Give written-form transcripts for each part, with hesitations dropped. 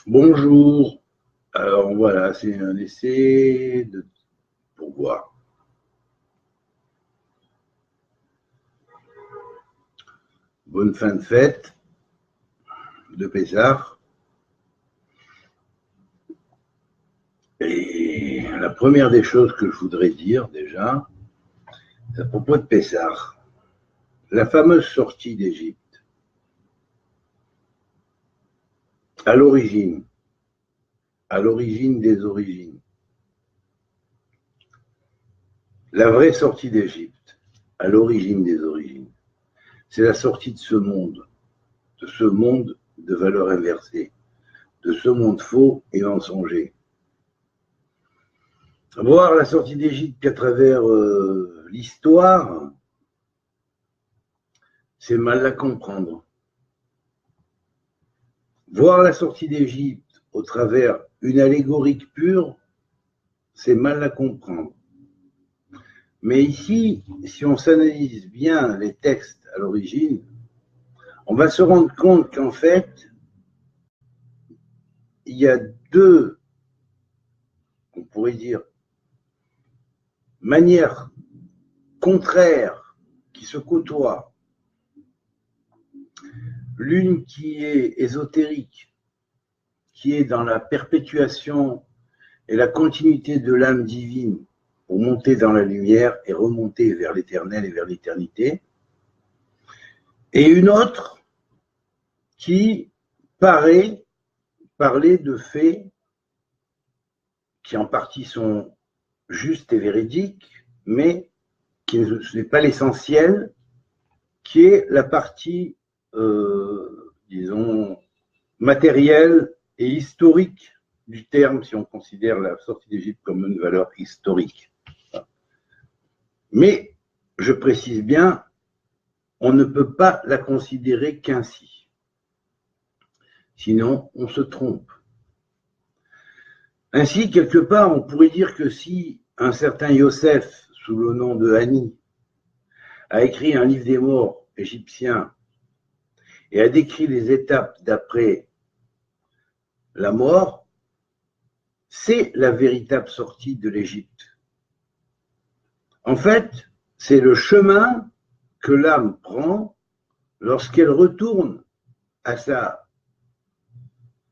Bonjour. Alors voilà, c'est un essai pour voir. Bonne fin de fête de Pessah. Et la première des choses que je voudrais dire déjà, c'est à propos de Pessah, la fameuse sortie d'Égypte. À l'origine des origines, la vraie sortie d'Égypte, à l'origine des origines, c'est la sortie de ce monde de valeurs inversées, de ce monde faux et mensonger. Voir la sortie d'Égypte qu'à travers l'histoire, c'est mal la comprendre. Voir la sortie d'Égypte au travers une allégorique pure, c'est mal la comprendre. Mais ici, si on s'analyse bien les textes à l'origine, on va se rendre compte qu'en fait, il y a deux, on pourrait dire, manières contraires qui se côtoient. L'une qui est ésotérique, qui est dans la perpétuation et la continuité de l'âme divine pour monter dans la lumière et remonter vers l'éternel et vers l'éternité. Et une autre qui paraît parler de faits qui en partie sont justes et véridiques, mais qui n'est pas l'essentiel, qui est la partie, disons, matérielle et historique du terme, si on considère la sortie d'Égypte comme une valeur historique. Mais, je précise bien, on ne peut pas la considérer qu'ainsi. Sinon, on se trompe. Ainsi, quelque part, on pourrait dire que si un certain Yosef, sous le nom de Hani, a écrit un livre des morts égyptien et a décrit les étapes d'après la mort, c'est la véritable sortie de l'Égypte. En fait, c'est le chemin que l'âme prend lorsqu'elle retourne à sa,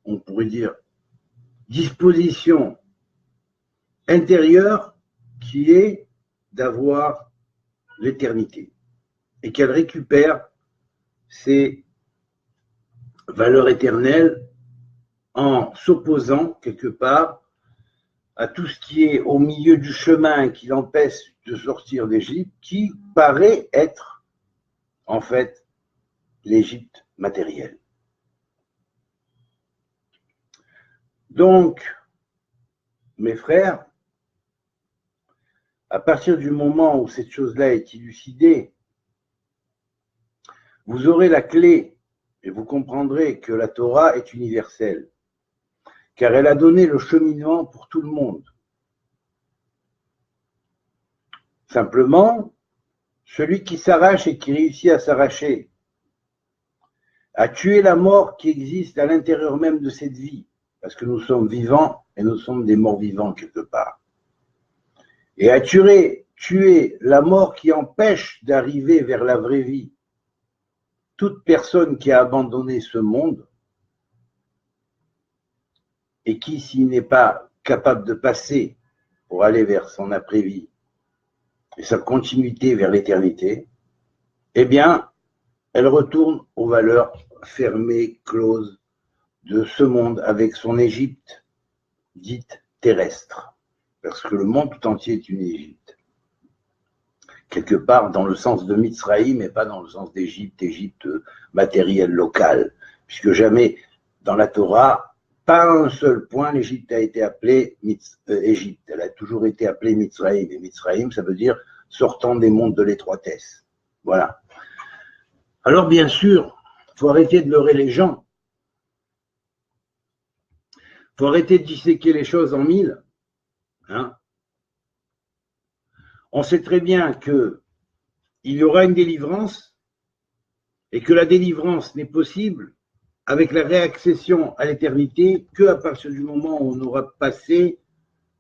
on pourrait dire, disposition intérieure qui est d'avoir l'éternité et qu'elle récupère ses valeurs éternelles en s'opposant quelque part à tout ce qui est au milieu du chemin qui l'empêche de sortir d'Égypte, qui paraît être en fait l'Égypte matérielle. Donc, mes frères, à partir du moment où cette chose-là est élucidée, vous aurez la clé et vous comprendrez que la Torah est universelle, car elle a donné le cheminement pour tout le monde. Simplement, celui qui s'arrache et qui réussit à s'arracher a tué la mort qui existe à l'intérieur même de cette vie, parce que nous sommes vivants et nous sommes des morts vivants quelque part. Et a tué la mort qui empêche d'arriver vers la vraie vie. Toute personne qui a abandonné ce monde et qui, s'il n'est pas capable de passer pour aller vers son après-vie et sa continuité vers l'éternité, eh bien, elle retourne aux valeurs fermées, closes de ce monde avec son Égypte dite terrestre. Parce que le monde tout entier est une Égypte. Quelque part dans le sens de Mitzraïm, mais pas dans le sens d'Égypte, Égypte matérielle locale. Puisque jamais dans la Torah, pas un seul point, l'Égypte a été appelée Égypte. Elle a toujours été appelée Mitzraïm. Et Mitzraïm, ça veut dire sortant des mondes de l'étroitesse. Voilà. Alors, bien sûr, il faut arrêter de leurrer les gens. Il faut arrêter de disséquer les choses en mille. Hein? On sait très bien qu'il y aura une délivrance et que la délivrance n'est possible avec la réaccession à l'éternité qu'à partir du moment où on aura passé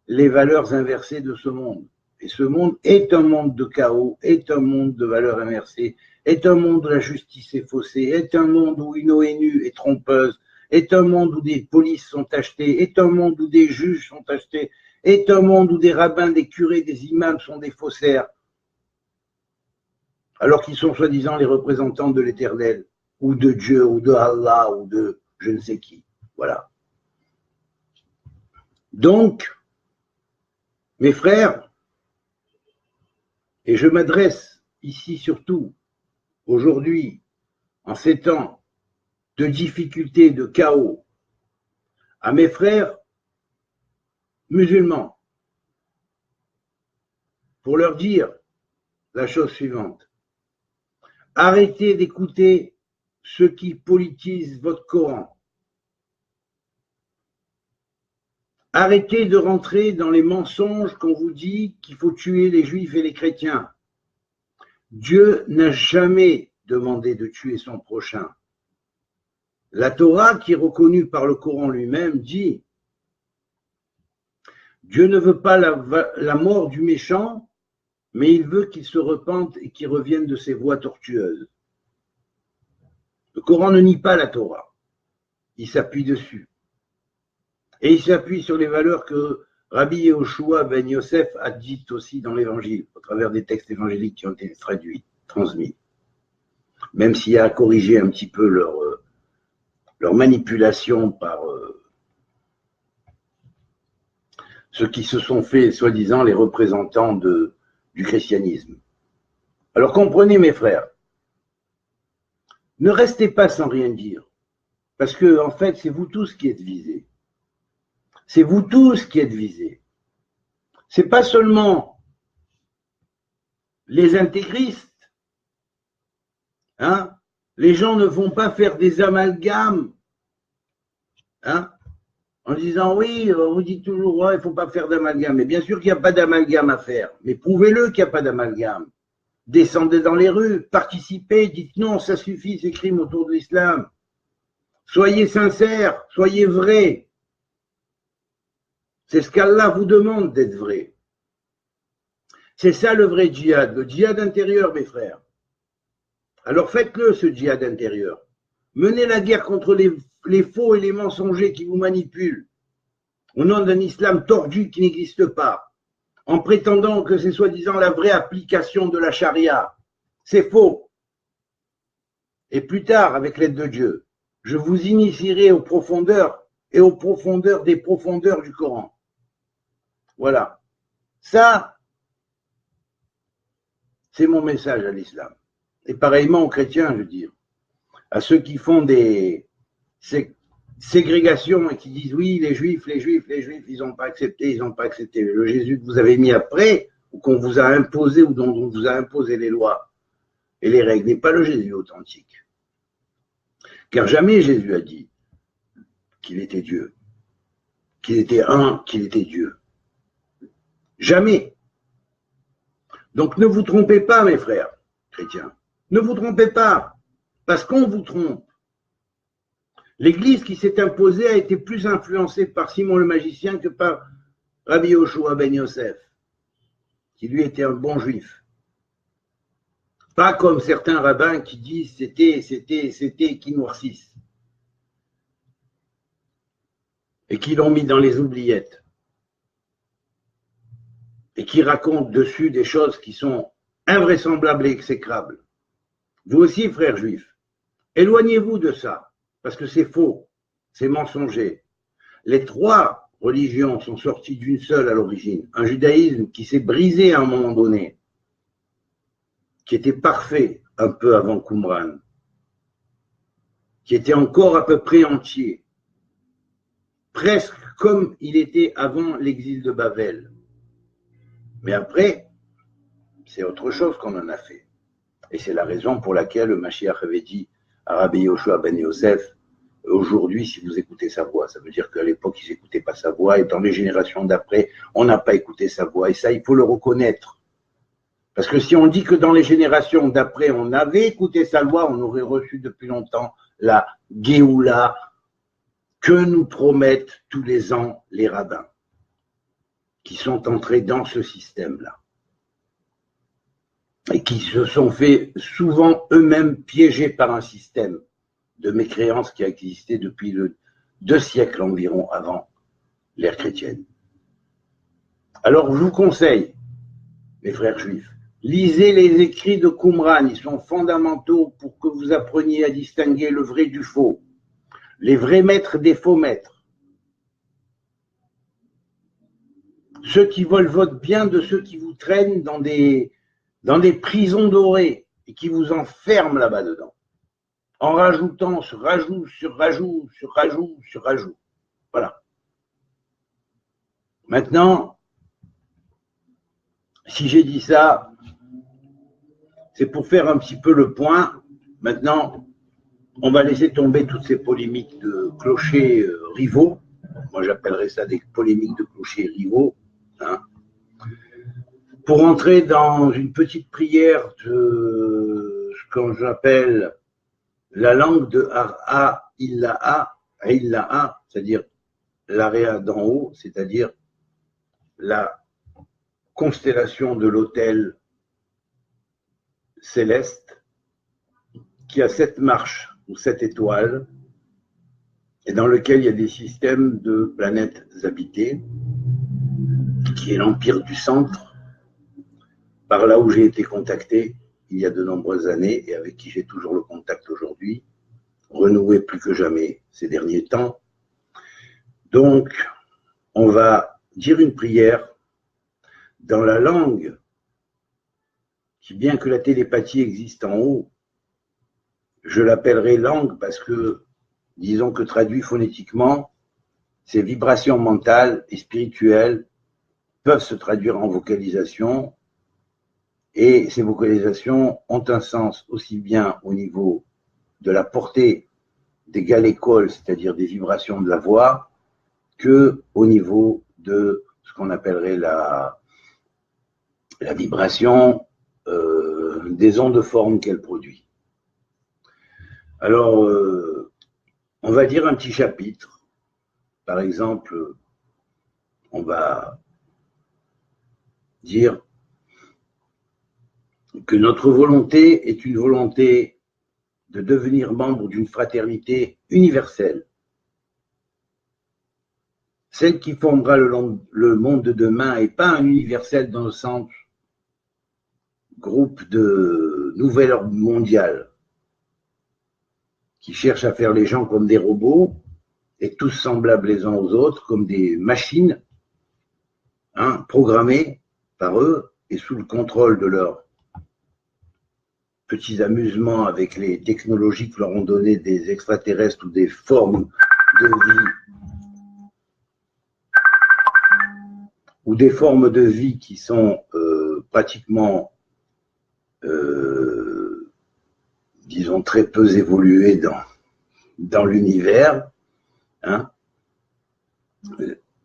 les valeurs inversées de ce monde. Et ce monde est un monde de chaos, est un monde de valeurs inversées, est un monde où la justice est faussée, est un monde où une ONU est trompeuse, est un monde où des polices sont achetées, est un monde où des juges sont achetés, est un monde où des rabbins, des curés, des imams sont des faussaires, alors qu'ils sont soi-disant les représentants de l'Éternel, ou de Dieu, ou de Allah, ou de je ne sais qui. Voilà. Donc, mes frères, et je m'adresse ici surtout, aujourd'hui, en ces temps de difficultés, de chaos, à mes frères musulmans, pour leur dire la chose suivante. Arrêtez d'écouter ceux qui politisent votre Coran. Arrêtez de rentrer dans les mensonges qu'on vous dit qu'il faut tuer les juifs et les chrétiens. Dieu n'a jamais demandé de tuer son prochain. La Torah, qui est reconnue par le Coran lui-même, dit Dieu ne veut pas la mort du méchant, mais il veut qu'il se repente et qu'il revienne de ses voies tortueuses. Le Coran ne nie pas la Torah, il s'appuie dessus. Et il s'appuie sur les valeurs que Rabbi Yehoshua ben Yosef a dites aussi dans l'Évangile, au travers des textes évangéliques qui ont été traduits, transmis. Même s'il y a à corriger un petit peu leur manipulation par ceux qui se sont fait, soi-disant, les représentants du christianisme. Alors comprenez, mes frères, ne restez pas sans rien dire, parce que, en fait, c'est vous tous qui êtes visés. C'est vous tous qui êtes visés. C'est pas seulement les intégristes. Hein? Les gens ne vont pas faire des amalgames. Hein? En disant, oui, on vous dit toujours, ouais, il ne faut pas faire d'amalgame. Mais bien sûr qu'il n'y a pas d'amalgame à faire. Mais prouvez-le qu'il n'y a pas d'amalgame. Descendez dans les rues, participez, dites non, ça suffit, ces crimes autour de l'islam. Soyez sincères, soyez vrais. C'est ce qu'Allah vous demande d'être vrai. C'est ça le vrai djihad, le djihad intérieur, mes frères. Alors faites-le, ce djihad intérieur. Menez la guerre contre les faux et les mensongers qui vous manipulent, au nom d'un islam tordu qui n'existe pas, en prétendant que c'est soi-disant la vraie application de la charia. C'est faux. Et plus tard, avec l'aide de Dieu, je vous initierai aux profondeurs et aux profondeurs des profondeurs du Coran. Voilà. Ça, c'est mon message à l'islam. Et pareillement aux chrétiens, je veux dire. À ceux qui font des ségrégations et qui disent oui, les juifs, ils n'ont pas accepté, le Jésus que vous avez mis après, ou qu'on vous a imposé, ou dont on vous a imposé les lois et les règles, n'est pas le Jésus authentique. Car jamais Jésus a dit qu'il était Dieu, qu'il était un, qu'il était Dieu. Jamais. Donc ne vous trompez pas, mes frères chrétiens. Ne vous trompez pas, parce qu'on vous trompe. L'Église qui s'est imposée a été plus influencée par Simon le magicien que par Rabbi Yehoshua ben Yosef, qui lui était un bon juif. Pas comme certains rabbins qui disent c'était, qui noircissent. Et qui l'ont mis dans les oubliettes. Et qui racontent dessus des choses qui sont invraisemblables et exécrables. Vous aussi, frères juifs, éloignez-vous de ça, parce que c'est faux, c'est mensonger. Les trois religions sont sorties d'une seule à l'origine. Un judaïsme qui s'est brisé à un moment donné, qui était parfait un peu avant Qumran, qui était encore à peu près entier, presque comme il était avant l'exil de Babel. Mais après, c'est autre chose qu'on en a fait. Et c'est la raison pour laquelle le Mashiach avait dit à Rabbi Yehoshua ben Yosef, aujourd'hui, si vous écoutez sa voix, ça veut dire qu'à l'époque, ils n'écoutaient pas sa voix, et dans les générations d'après, on n'a pas écouté sa voix, et ça, il faut le reconnaître. Parce que si on dit que dans les générations d'après, on avait écouté sa voix, on aurait reçu depuis longtemps la Géoula que nous promettent tous les ans les rabbins qui sont entrés dans ce système-là et qui se sont fait souvent eux-mêmes piéger par un système de mécréance qui a existé depuis 2 siècles environ avant l'ère chrétienne. Alors je vous conseille, mes frères juifs, lisez les écrits de Qumran, ils sont fondamentaux pour que vous appreniez à distinguer le vrai du faux, les vrais maîtres des faux maîtres, ceux qui veulent votre bien de ceux qui vous traînent dans des prisons dorées et qui vous enferment là-bas dedans, en rajoutant sur rajout, sur rajout, sur rajout, sur rajout. Voilà. Maintenant, si j'ai dit ça, c'est pour faire un petit peu le point. Maintenant, on va laisser tomber toutes ces polémiques de clochers rivaux. Moi, j'appellerais ça des polémiques de clochers rivaux. Hein, pour entrer dans une petite prière de ce que j'appelle la langue de Ara Illaha, c'est-à-dire l'area d'en haut, c'est-à-dire la constellation de l'autel céleste qui a 7 marches ou 7 étoiles et dans lequel il y a des systèmes de planètes habitées, qui est l'empire du centre, par là où j'ai été contacté il y a de nombreuses années et avec qui j'ai toujours le contact aujourd'hui, renoué plus que jamais ces derniers temps. Donc, on va dire une prière dans la langue qui, bien que la télépathie existe en haut, je l'appellerai langue parce que, disons que traduit phonétiquement, ces vibrations mentales et spirituelles peuvent se traduire en vocalisation et ces vocalisations ont un sens aussi bien au niveau de la portée des galécoles, c'est-à-dire des vibrations de la voix, que au niveau de ce qu'on appellerait la vibration des ondes de forme qu'elle produit. Alors, on va dire un petit chapitre. Par exemple, on va dire que notre volonté est une volonté de devenir membre d'une fraternité universelle, celle qui formera le monde de demain et pas un universel dans le sens groupe de nouvel ordre mondial qui cherche à faire les gens comme des robots et tous semblables les uns aux autres, comme des machines programmées par eux et sous le contrôle de leurs petits amusements avec les technologies que leur ont donné des extraterrestres ou des formes de vie qui sont pratiquement disons très peu évoluées dans l'univers. Hein.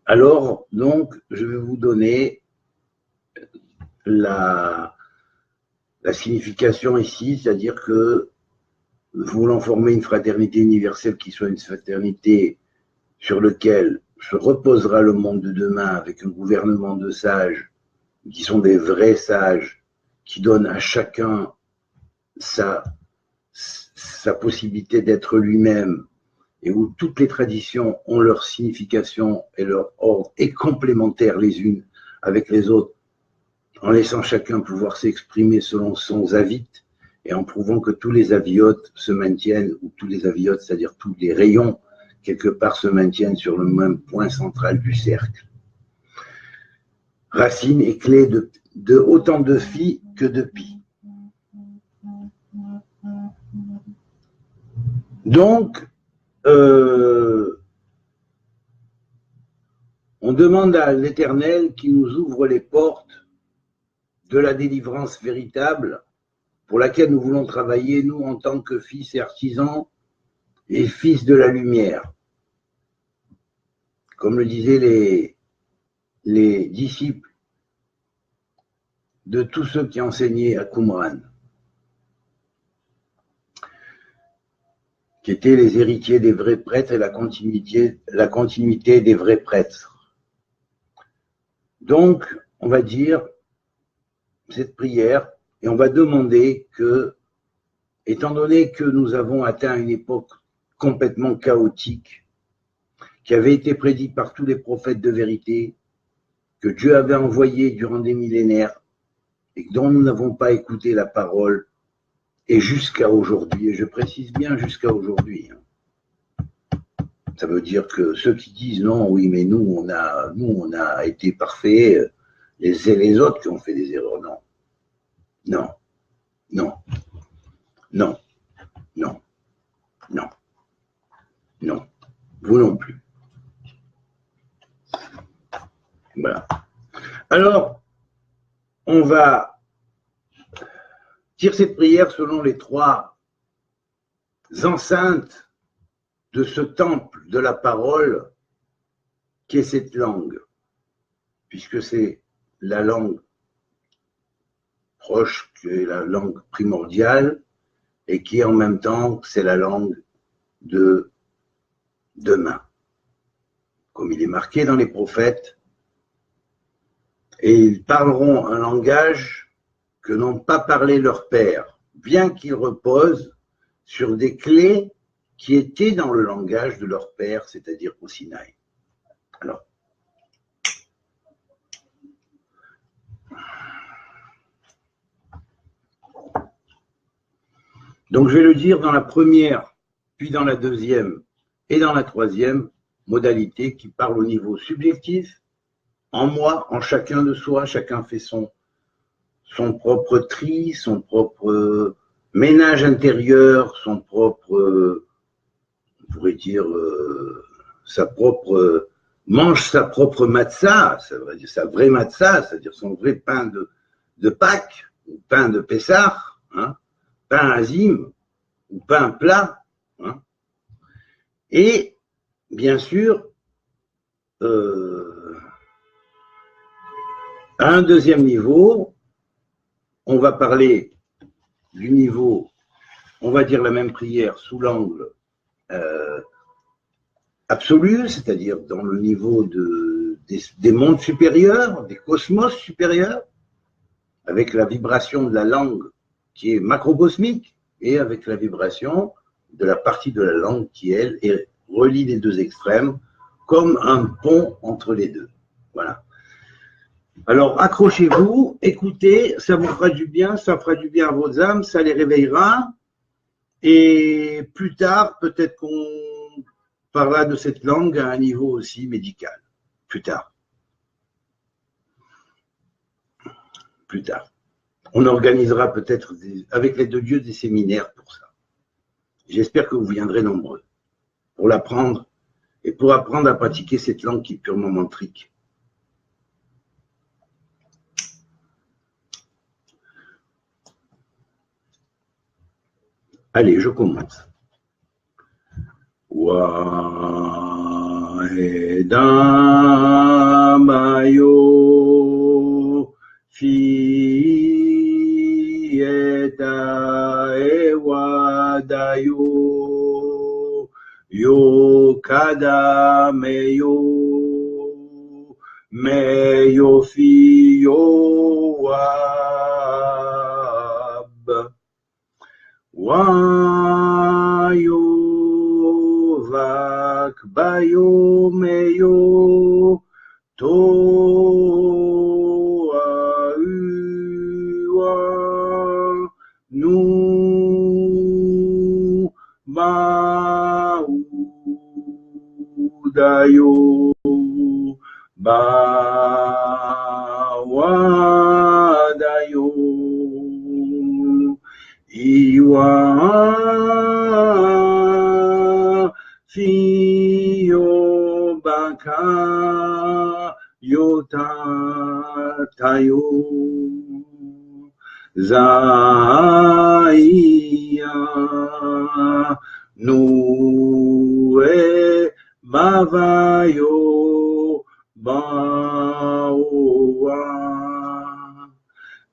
Alors, donc, je vais vous donner la signification ici, c'est-à-dire que voulant former une fraternité universelle qui soit une fraternité sur laquelle se reposera le monde de demain avec un gouvernement de sages qui sont des vrais sages, qui donnent à chacun sa possibilité d'être lui-même et où toutes les traditions ont leur signification et leur ordre et complémentaires les unes avec les autres, en laissant chacun pouvoir s'exprimer selon son avit et en prouvant que tous les aviotes se maintiennent, ou tous les aviotes, c'est-à-dire tous les rayons, quelque part se maintiennent sur le même point central du cercle. Racine et clé de autant de phi que de pi. Donc, on demande à l'Éternel qui nous ouvre les portes de la délivrance véritable pour laquelle nous voulons travailler, nous, en tant que fils et artisans et fils de la lumière. Comme le disaient les disciples de tous ceux qui enseignaient à Qumran. qui étaient les héritiers des vrais prêtres et la continuité des vrais prêtres. Donc, on va dire cette prière et on va demander que, étant donné que nous avons atteint une époque complètement chaotique, qui avait été prédite par tous les prophètes de vérité, que Dieu avait envoyé durant des millénaires et dont nous n'avons pas écouté la parole, et jusqu'à aujourd'hui, et je précise bien jusqu'à aujourd'hui. Ça veut dire que ceux qui disent non, oui, mais nous, on a été parfaits, les autres qui ont fait des erreurs, non. Non, non, non, non, non, non, vous non plus. Voilà. Alors, on va dire cette prière selon les trois enceintes de ce temple de la parole qui est cette langue, puisque c'est la langue proche, qui est la langue primordiale, et qui en même temps, c'est la langue de demain. Comme il est marqué dans les prophètes, et ils parleront un langage que n'ont pas parlé leurs pères, bien qu'ils reposent sur des clés qui étaient dans le langage de leur père, c'est-à-dire au Sinaï. Alors, donc je vais le dire dans la première, puis dans la deuxième et dans la troisième modalité qui parle au niveau subjectif, en moi, en chacun de soi, chacun fait son propre tri, son propre ménage intérieur, son propre, on pourrait dire, mange sa propre matzah, ça veut dire sa vraie matzah, c'est-à-dire son vrai pain de Pâques, ou pain de Pessah, hein, pain azim, ou pain plat, hein. Et bien sûr, à un deuxième niveau, on va parler du niveau, on va dire la même prière sous l'angle absolu, c'est-à-dire dans le niveau des mondes supérieurs, des cosmos supérieurs, avec la vibration de la langue qui est macrocosmique et avec la vibration de la partie de la langue qui, elle, relie les deux extrêmes comme un pont entre les deux. Voilà. Alors, accrochez-vous, écoutez, ça vous fera du bien, ça fera du bien à vos âmes, ça les réveillera. Et plus tard, peut-être qu'on parlera de cette langue à un niveau aussi médical. Plus tard. Plus tard. On organisera peut-être avec l'aide de Dieu des séminaires pour ça. J'espère que vous viendrez nombreux pour l'apprendre et pour apprendre à pratiquer cette langue qui est purement mantrique. Allez, je commence. Wahedamayo fi eta ewadayo yo kadameyo meyo fi yo wab Wayo vakbayo meyo to auwa nu maudayo bawadayo Iwa fiyo baka yota tayo zaiya nuwe bavayo bawa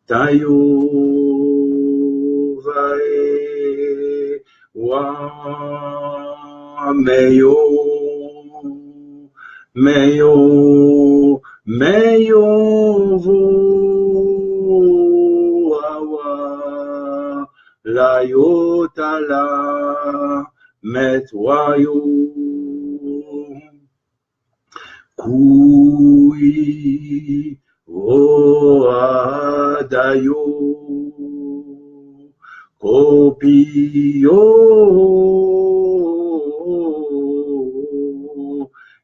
tayo wa meyo vo awa la yotala metwayo kui o adayo kopio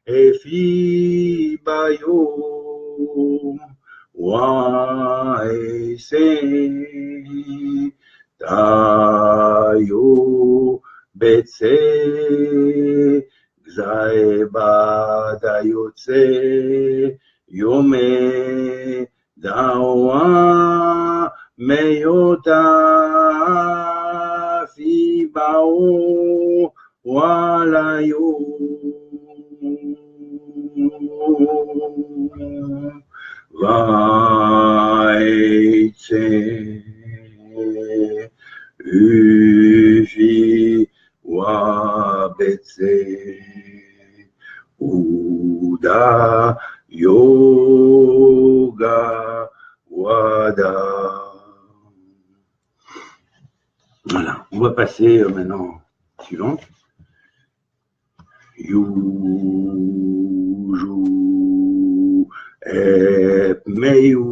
efibayo wa ese tayo betse Zaeba yotse yome dawa meyota fibao walayo vaitse ufi wabetse Uda Yoga Wada. Voilà, on va passer maintenant suivante. Yuju Meyu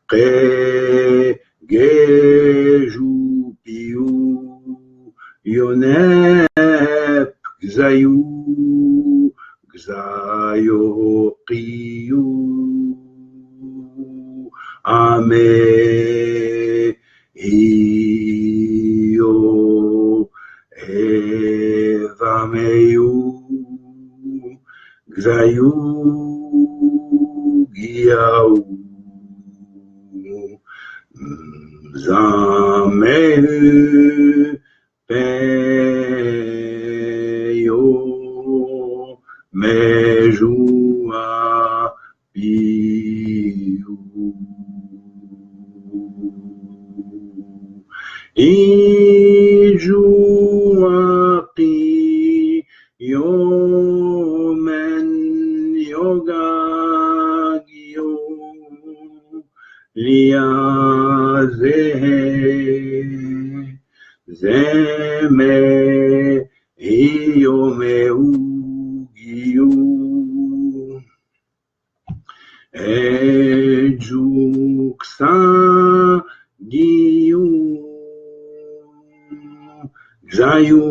Ke Geju Piu Yone Gzayu, Gzayo, Kiyu, Ame, Iyo, Eva, Meyu, Gzayu, Giyau, Zamehu, Mejua Piu Ijua Pi Yomen Yoga Gyo Liaze Zeme Iyomeu Giyu Ejuksa Giyu Gzayu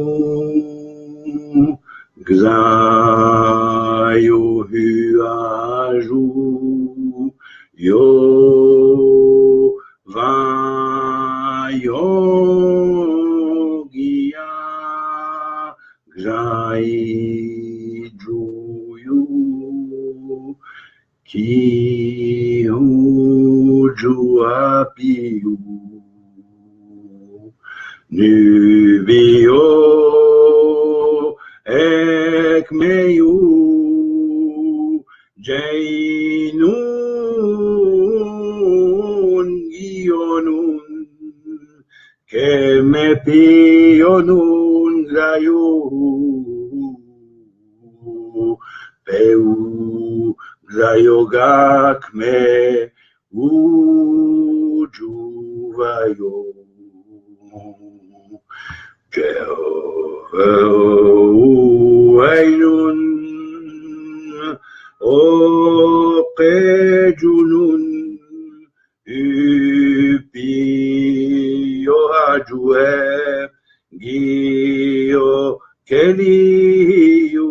Gzayu Huaju Yo Vayo Gia Gzai Juyu Ki Ujua Piu Nubio Ekmeyu Jainun Gionun Kemepionun Gayu Peu Zayogak me ujuvayo Jehovah o pejunun upi yo ajue gio keliu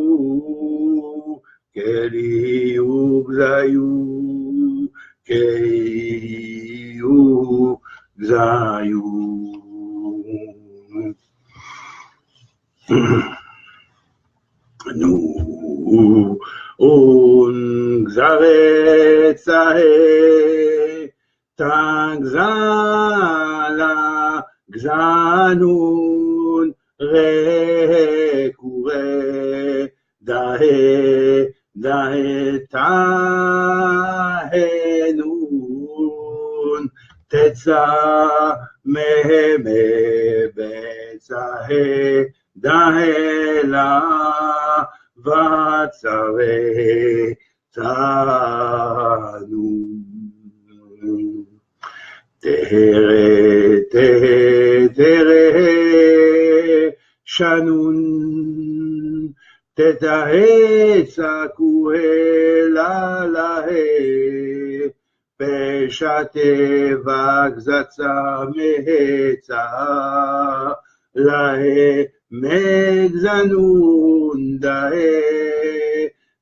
Gzayu, Keiyu, Gzayu. Nu, Gzaretzahe, Tangzala, Gzanun, Rekure, Dahe, Daetahenun Tetza Meheme betzahe dahela vatzare tzanu tere tere tere shanun tetahe tzakuhe lalahe Peshate vagzatsa mehetsa lahe megzanun dahe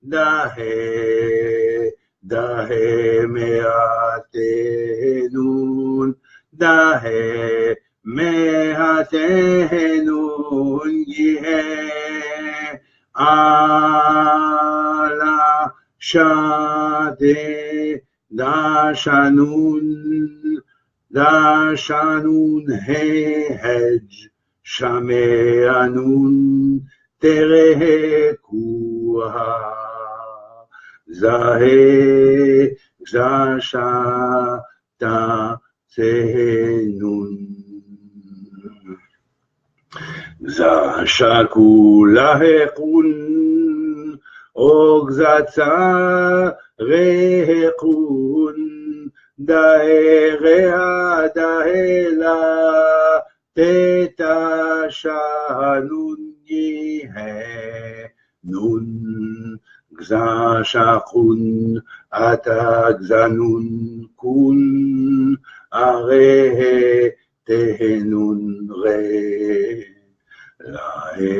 dahe dahe mehatenun dahe mehatenun yihe ala shade Dashanun hej shameanun terekuha zahe zashata sehenun zashakulahekun ogzatsa rehekun daerea daela teta shanun yihe nun gzashakun atagzanun kun arehe tehenun re lahe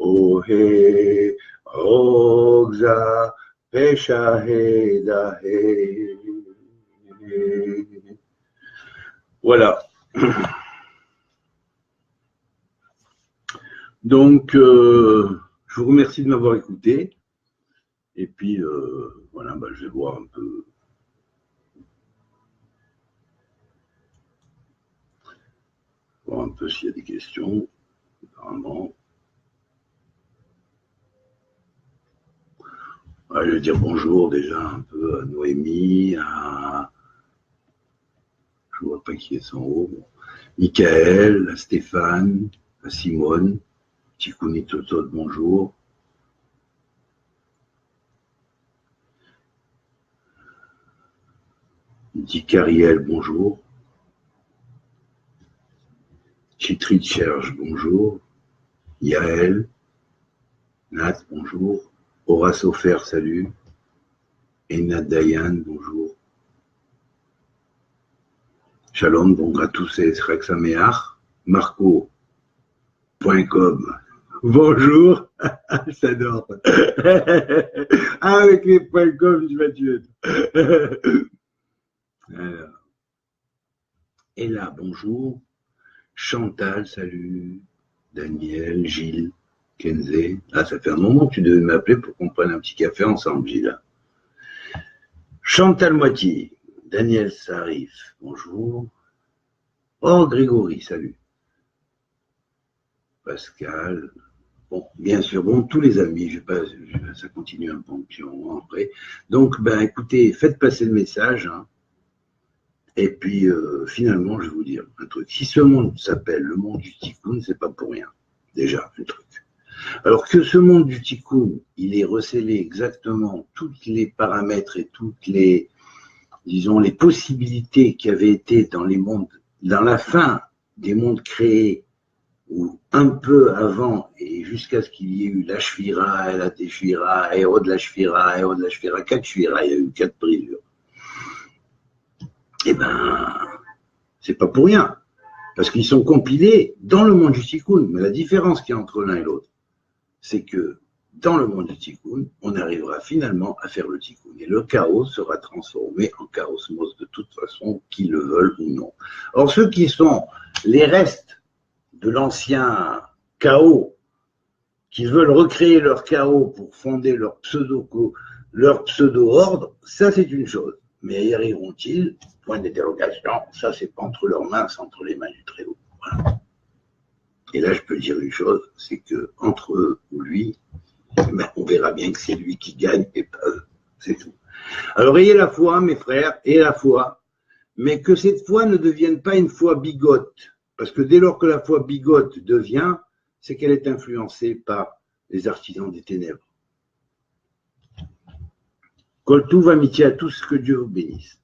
ohe ogza peshahedahe. Voilà. Donc, je vous remercie de m'avoir écouté. Et puis, voilà, je vais voir un peu s'il y a des questions. Apparemment. Ouais, je vais dire bonjour déjà un peu à Noémie, à... Je ne vois pas qui est en haut. Michael, à Stéphane, à Simone, Tikouni Toto, bonjour. Dikariel, bonjour. Chitrit Cherche, bonjour. Yael, Nat, bonjour. Horace Ofer, salut. Enad Dayan, bonjour. Shalom, bon à tous et Srexameach. Marco.com, bonjour. J'adore. Avec les .com, je vais tuer. Alors. Et là, bonjour. Chantal, salut. Daniel, Gilles, Kenzie. Ah, ça fait un moment que tu devais m'appeler pour qu'on prenne un petit café ensemble, Gilles. Chantal Moitié. Daniel Sarif, bonjour. Oh, Grégory, salut. Pascal. Bon, bien sûr, bon, tous les amis, ça continue un ponction après. Donc, écoutez, faites passer le message. Hein. Et puis, finalement, je vais vous dire un truc. Si ce monde s'appelle le monde du tikkun, c'est pas pour rien. Déjà, un truc. Alors que ce monde du tikkun, il est recélé exactement tous les paramètres et toutes les, disons, les possibilités qui avaient été dans les mondes, dans la fin des mondes créés, ou un peu avant, et jusqu'à ce qu'il y ait eu la Shvira, la Teshvira, Hérode la Shvira, Hérode la Shvira, 4 Shvira, il y a eu 4 brisures. Eh c'est pas pour rien, parce qu'ils sont compilés dans le monde du tikkun. Mais la différence qu'il y a entre l'un et l'autre, c'est que dans le monde du tikkun, on arrivera finalement à faire le tikkun. Et le chaos sera transformé en chaosmos de toute façon, qu'ils le veulent ou non. Or, ceux qui sont les restes de l'ancien chaos, qui veulent recréer leur chaos pour fonder leur pseudo-ordre, ça c'est une chose. Mais y arriveront-ils? Point d'interrogation, ça c'est pas entre leurs mains, c'est entre les mains du Très-Haut. Voilà. Et là je peux dire une chose, c'est que entre eux ou lui, on verra bien que c'est lui qui gagne et pas eux, c'est tout. Alors ayez la foi, mes frères, ayez la foi, mais que cette foi ne devienne pas une foi bigote, Parce que dès lors que la foi bigote devient, c'est qu'elle est influencée par les artisans des ténèbres. Koltouv, amitié à tous, que Dieu vous bénisse.